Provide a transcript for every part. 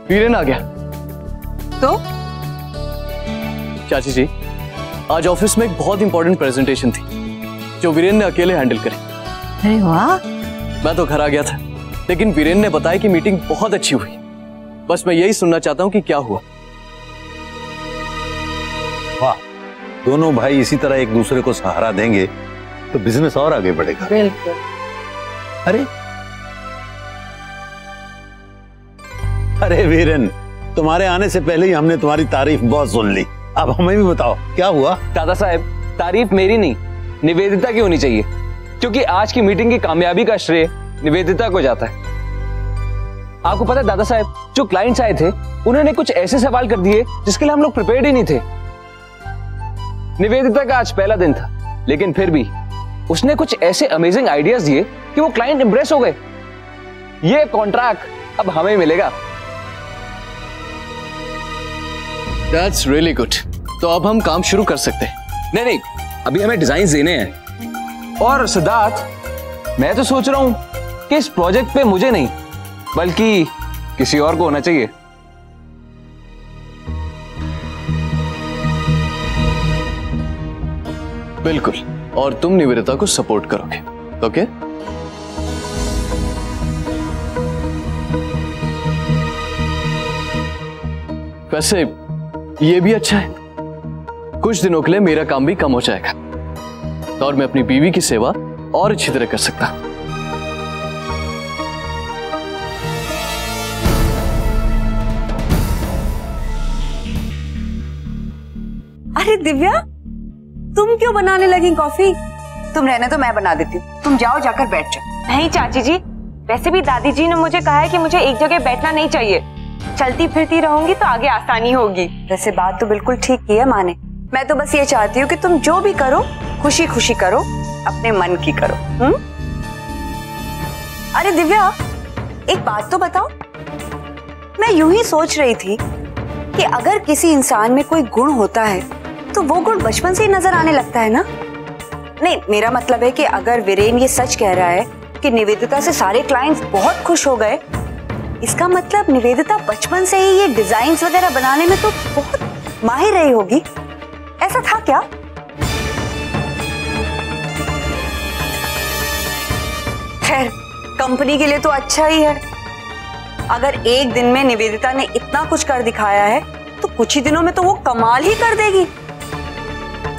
वीरेन आ गया। तो चाची जी, आज ऑफिस में एक बहुत इंपॉर्टेंट प्रेजेंटेशन थी जो वीरेन ने अकेले हैंडल करी। अरे वाह। मैं तो घर आ गया था, लेकिन वीरेन ने बताया कि मीटिंग बहुत अच्छी हुई। बस मैं यही सुनना चाहता हूँ कि क्या हुआ। वाह, दोनों भाई इसी तरह एक दूसरे को सहारा देंगे तो बिजनेस और आगे बढ़ेगा। बिल्कुल। अरे वीरेन, तुम्हारे आने से पहले ही हमने तुम्हारी तारीफ बहुत सुन ली। अब हमें भी बताओ क्या हुआ। दादा साहब, तारीफ मेरी नहीं, निवेदिता की होनी चाहिए, क्योंकि आज की मीटिंग की कामयाबी का श्रेय निवेदिता को जाता है। आपको पता है दादा साहब, जो क्लाइंट्स आए थे उन्होंने कुछ ऐसे सवाल कर दिए जिसके लिए हम लोग प्रिपेयर्ड ही नहीं थे। निवेदिता का आज पहला दिन था, लेकिन फिर भी उसने कुछ ऐसे अमेजिंग आइडियाज दिए कि वो क्लाइंट इंप्रेस हो गए। ये कॉन्ट्रैक्ट अब हमें मिलेगा। That's really good. तो अब हम काम शुरू कर सकते हैं। नहीं, अभी हमें डिजाइन देने हैं। और सिद्धार्थ, मैं तो सोच रहा हूं कि इस प्रोजेक्ट पे मुझे नहीं बल्कि किसी और को होना चाहिए। बिल्कुल, और तुम निवेदिता को सपोर्ट करोगे, ओके? वैसे ये भी अच्छा है, कुछ दिनों के लिए मेरा काम भी कम हो जाएगा और मैं अपनी बीवी की सेवा और अच्छी तरह कर सकता हूं। अरे दिव्या, तुम क्यों बनाने लगी कॉफी? तुम रहने तो मैं बना देती हूँ, तुम जाओ जाकर बैठ जाओ। नहीं चाची जी, वैसे भी दादी जी ने मुझे कहा है कि मुझे एक जगह बैठना नहीं चाहिए, चलती फिरती रहूंगी तो आगे आसानी होगी। वैसे बात तो बिल्कुल ठीक की है माँ ने। मैं तो बस ये चाहती हूँ कि तुम जो भी करो खुशी खुशी करो, अपने मन की करो। अरे दिव्या, एक बात तो बताओ। मैं यूं ही सोच रही थी कि अगर किसी इंसान में कोई गुण होता है तो वो गुण बचपन से ही नजर आने लगता है ना? नहीं, मेरा मतलब है कि अगर वीरेन ये सच कह रहा है कि निवेदिता से सारे क्लाइंट्स बहुत खुश हो गए, इसका मतलब निवेदिता बचपन से ही ये डिजाइन्स वगैरह बनाने में तो बहुत माहिर रही होगी। ऐसा था क्या? खैर, कंपनी के लिए तो अच्छा ही है। अगर एक दिन में निवेदिता ने इतना कुछ कर दिखाया है तो कुछ ही दिनों में तो वो कमाल ही कर देगी।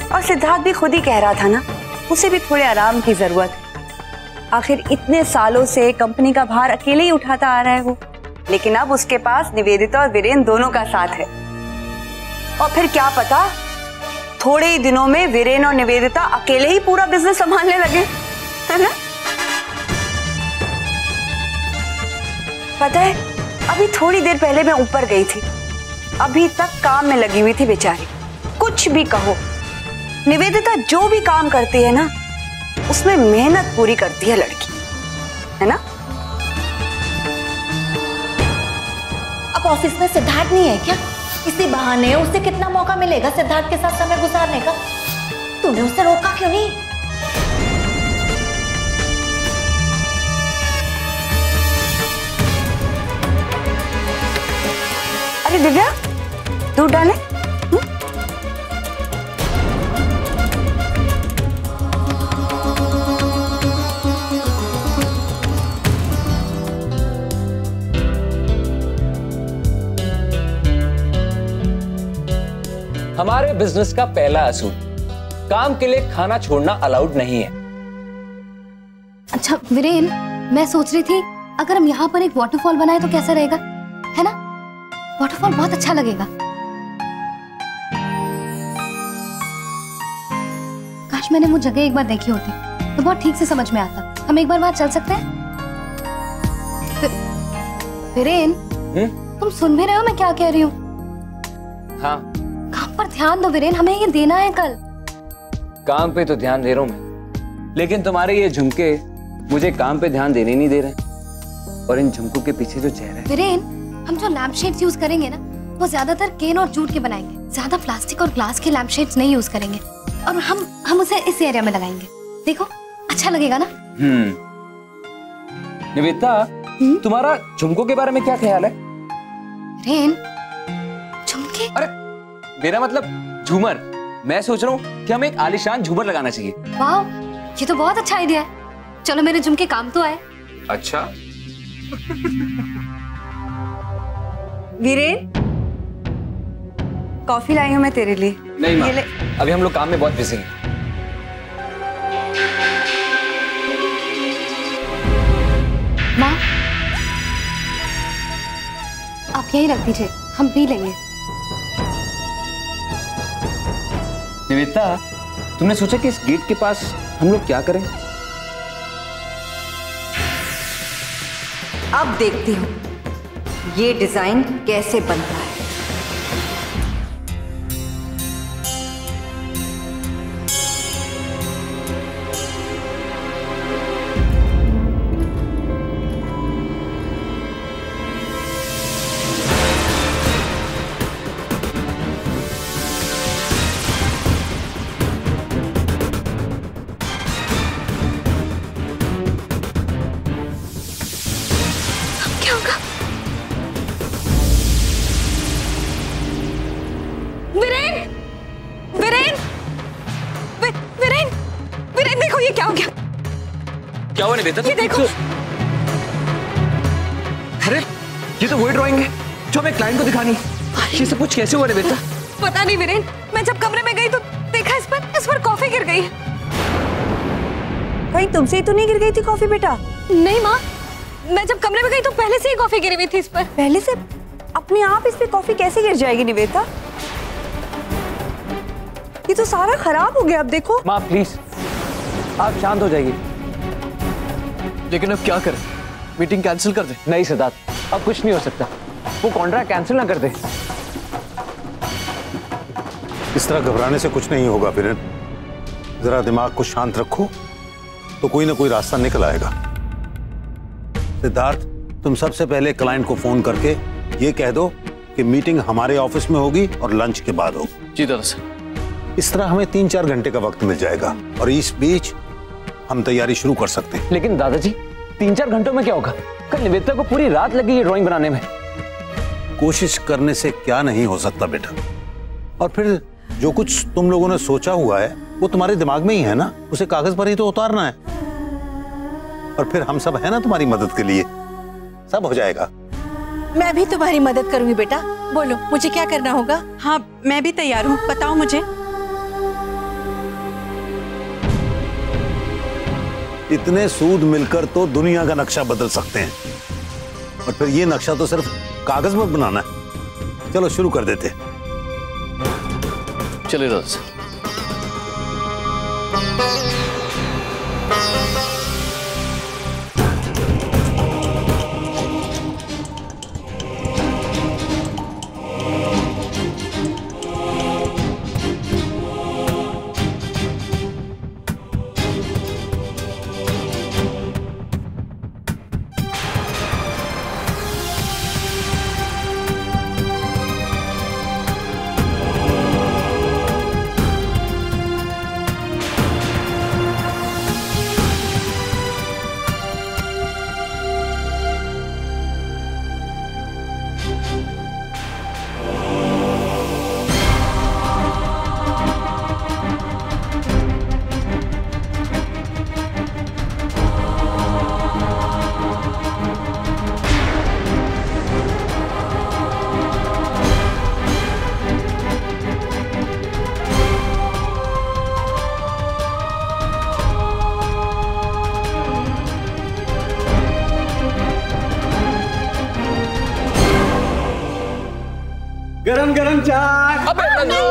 और सिद्धार्थ भी खुद ही कह रहा था ना, उसे भी थोड़े आराम की जरूरत है। आखिर इतने सालों से कंपनी का भार अकेले ही उठाता आ रहा है वो, लेकिन अब उसके पास निवेदिता और वीरेन दोनों का साथ है। और फिर क्या पता, थोड़े ही दिनों में वीरेन और निवेदिता अकेले ही पूरा बिजनेस संभालने लगे, है ना? पता है, अभी थोड़ी देर पहले मैं ऊपर गई थी, अभी तक काम में लगी हुई थी बेचारी। कुछ भी कहो, निवेदिता जो भी काम करती है ना, उसमें मेहनत पूरी करती है लड़की, है ना? अब ऑफिस में सिद्धार्थ नहीं है क्या? इसी बहाने उसे कितना मौका मिलेगा सिद्धार्थ के साथ समय गुजारने का। तूने उसे रोका क्यों नहीं? अरे दिव्या, दूध डाले? हमारे बिजनेस का पहला असूल, काम के लिए खाना छोड़ना अलाउड नहीं है। अच्छा वीरेन, मैं सोच रही थी अगर हम यहाँ पर एक वाटरफॉल बनाए तो कैसा रहेगा, है ना? वाटरफॉल बहुत अच्छा लगेगा। काश मैंने वो जगह एक बार देखी होती तो बहुत ठीक से समझ में आता। हम एक बार वहां चल सकते हैं? वीरेन, तुम सुन भी रहे हो मैं क्या कह रही हूँ? हाँ। काम पर ध्यान दो वीरेन, हमें ये देना है कल। काम पे तो ध्यान दे रहा हूं मैं, लेकिन तुम्हारे ये झुमके मुझे काम पे ध्यान देने नहीं दे रहे। और इन झुमकों के पीछे जो चेहरा है। वीरेन, हम जो लैम्प शेड्स यूज करेंगे ना, वो ज्यादातर केन और जूट के बनाएंगे। ज्यादा प्लास्टिक और ग्लास के लैम्प शेड्स नहीं यूज करेंगे। और हम उसे इस एरिया में लगाएंगे। देखो अच्छा लगेगा ना? निवेदिता, तुम्हारा झुमकों के बारे में क्या ख्याल है? रेन, झुमके? अरे मेरा मतलब झूमर। मैं सोच रहा हूँ कि हमें एक आलीशान झूमर लगाना चाहिए। वाह, ये तो बहुत अच्छा आइडिया है। चलो मेरे झुमके काम तो आए। अच्छा वीरेन, कॉफी लाई हूं मैं तेरे लिए। नहीं माँ, ये ले। अभी हम लोग काम में बहुत बिजी हैं। माँ, आप यही रख दीजिए, हम पी लेंगे। निवेदिता, तुमने सोचा कि इस गेट के पास हम लोग क्या करें? अब देखती हूँ ये डिजाइन कैसे बनता है। क्या होगा? वीरेन, वीरेन, वीरेन, वीरेन, देखो ये क्या हो गया? क्या हुआ निवेदिता? ये देखो। अरे ये तो वही ड्राइंग है जो हमें क्लाइंट को दिखानी है। ये सब कुछ कैसे हुआ निवेदिता? पता नहीं वीरेन, मैं जब कमरे में गई तो देखा इस पर कॉफी गिर गई। कहीं तुमसे ही तो नहीं गिर गई थी कॉफी बेटा? नहीं माँ, मैं जब कमरे में गई तो पहले से ही कॉफी गिरी हुई थी इस पर। पहले से अपने आप इस पे कॉफी कैसे गिर जाएगी निवेदिता? ये तो सारा खराब हो गया। अब देखो। माँ प्लीज आप शांत हो जाइए। लेकिन अब क्या करें? मीटिंग कैंसिल कर दे? नहीं सिद्धार्थ, अब कुछ नहीं हो सकता। वो कॉन्ट्रैक्ट कैंसिल ना कर दे। इस तरह घबराने से कुछ नहीं होगा वीरेन। जरा दिमाग को शांत रखो तो कोई ना कोई रास्ता निकल आएगा। सिद्धार्थ, तुम सबसे पहले क्लाइंट को फोन करके ये कह दो कि मीटिंग हमारे ऑफिस में होगी और लंच के बाद होगी। जी दरअसल। इस तरह हमें 3-4 घंटे का वक्त मिल जाएगा और इस बीच हम तैयारी शुरू कर सकते हैं। लेकिन दादाजी 3-4 घंटों में क्या होगा? कल निवेदिता को पूरी रात लगी ये ड्राइंग बनाने में। कोशिश करने से क्या नहीं हो सकता बेटा। और फिर जो कुछ तुम लोगों ने सोचा हुआ है वो तुम्हारे दिमाग में ही है ना, उसे कागज पर ही तो उतारना है। और फिर हम सब है ना तुम्हारी मदद के लिए, सब हो जाएगा। मैं भी तुम्हारी मदद करूंगी बेटा। बोलो मुझे क्या करना होगा? हाँ मैं भी तैयार हूँ, बताओ मुझे। इतने सूद मिलकर तो दुनिया का नक्शा बदल सकते हैं और फिर ये नक्शा तो सिर्फ कागज में बनाना है। चलो शुरू कर देते। चलिए दरअसल। गरम गरम चाय। अबे नंदू!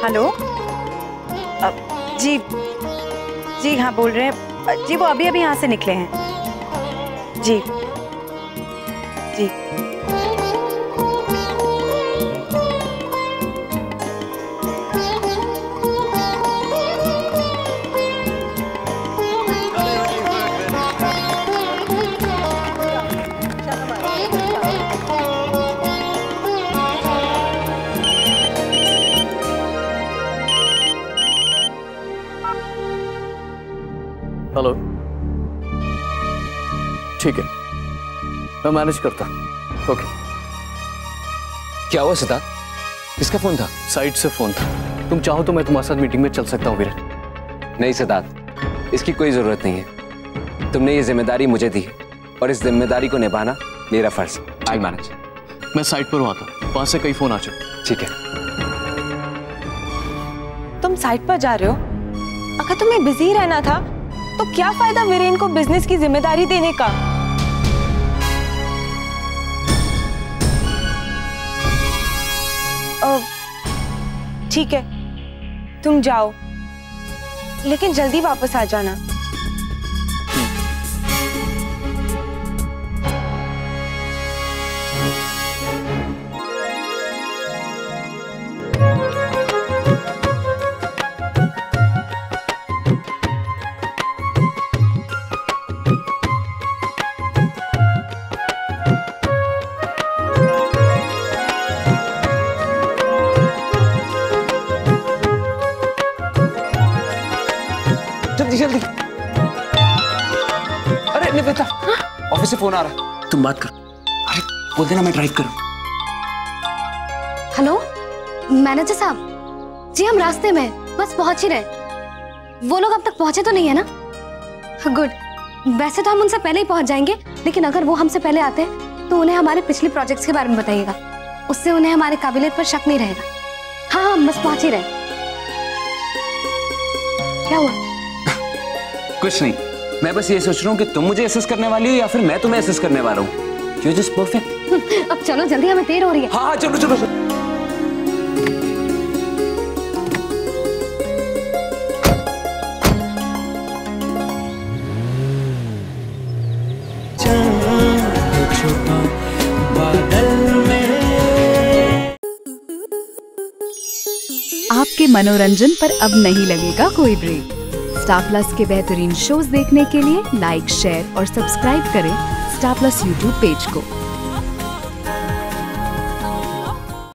हेलो, जी जी हाँ बोल रहे हैं जी। वो अभी अभी यहाँ से निकले हैं जी। जी ठीक है, मैं मैनेज करता। ओके। क्या हुआ सिद्धार्थ? किसका फोन था? साइड से फोन था। तुम चाहो तो मैं तुम्हारे साथ मीटिंग में चल सकता हूँ वीरेन। नहीं सिद्धार्थ, इसकी कोई जरूरत नहीं है। तुमने ये जिम्मेदारी मुझे दी है और इस जिम्मेदारी को निभाना मेरा फर्ज। I manage. मैं साइड पर आता हूँ, वहां से कई फोन आ चुके। ठीक है। तुम साइट पर जा रहे हो? अगर तुम्हें बिजी रहना था तो क्या फायदा वीरेन को बिजनेस की जिम्मेदारी देने का? ठीक है, तुम जाओ, लेकिन जल्दी वापस आ जाना। जल्दी जल्दी। अरे निवेदिता, ऑफिस से फोन आ रहा है। तुम बात कर। अरे बोल देना मैं ड्राइव करूं। हेलो मैनेजर साहब जी, हम रास्ते में बस पहुंच ही रहे। वो लोग अब तक पहुंचे तो नहीं है ना? गुड। वैसे तो हम उनसे पहले ही पहुंच जाएंगे, लेकिन अगर वो हमसे पहले आते हैं तो उन्हें हमारे पिछले प्रोजेक्ट्स के बारे में बताइएगा। उससे उन्हें हमारे काबिलियत पर शक नहीं रहेगा। हाँ हाँ, बस पहुंच ही रहे। क्या हुआ? कुछ नहीं, मैं बस ये सोच रहा हूँ कि तुम मुझे असेस करने वाली हो या फिर मैं तुम्हें असेस करने वाला हूँ। You are just perfect. अब चलो जल्दी, हमें देर हो रही है। हाँ हाँ चलो चलो, चलो। आपके मनोरंजन पर अब नहीं लगेगा कोई ब्रेक। स्टार प्लस के बेहतरीन शोज देखने के लिए लाइक, शेयर और सब्सक्राइब करें स्टार प्लस यूट्यूब पेज को।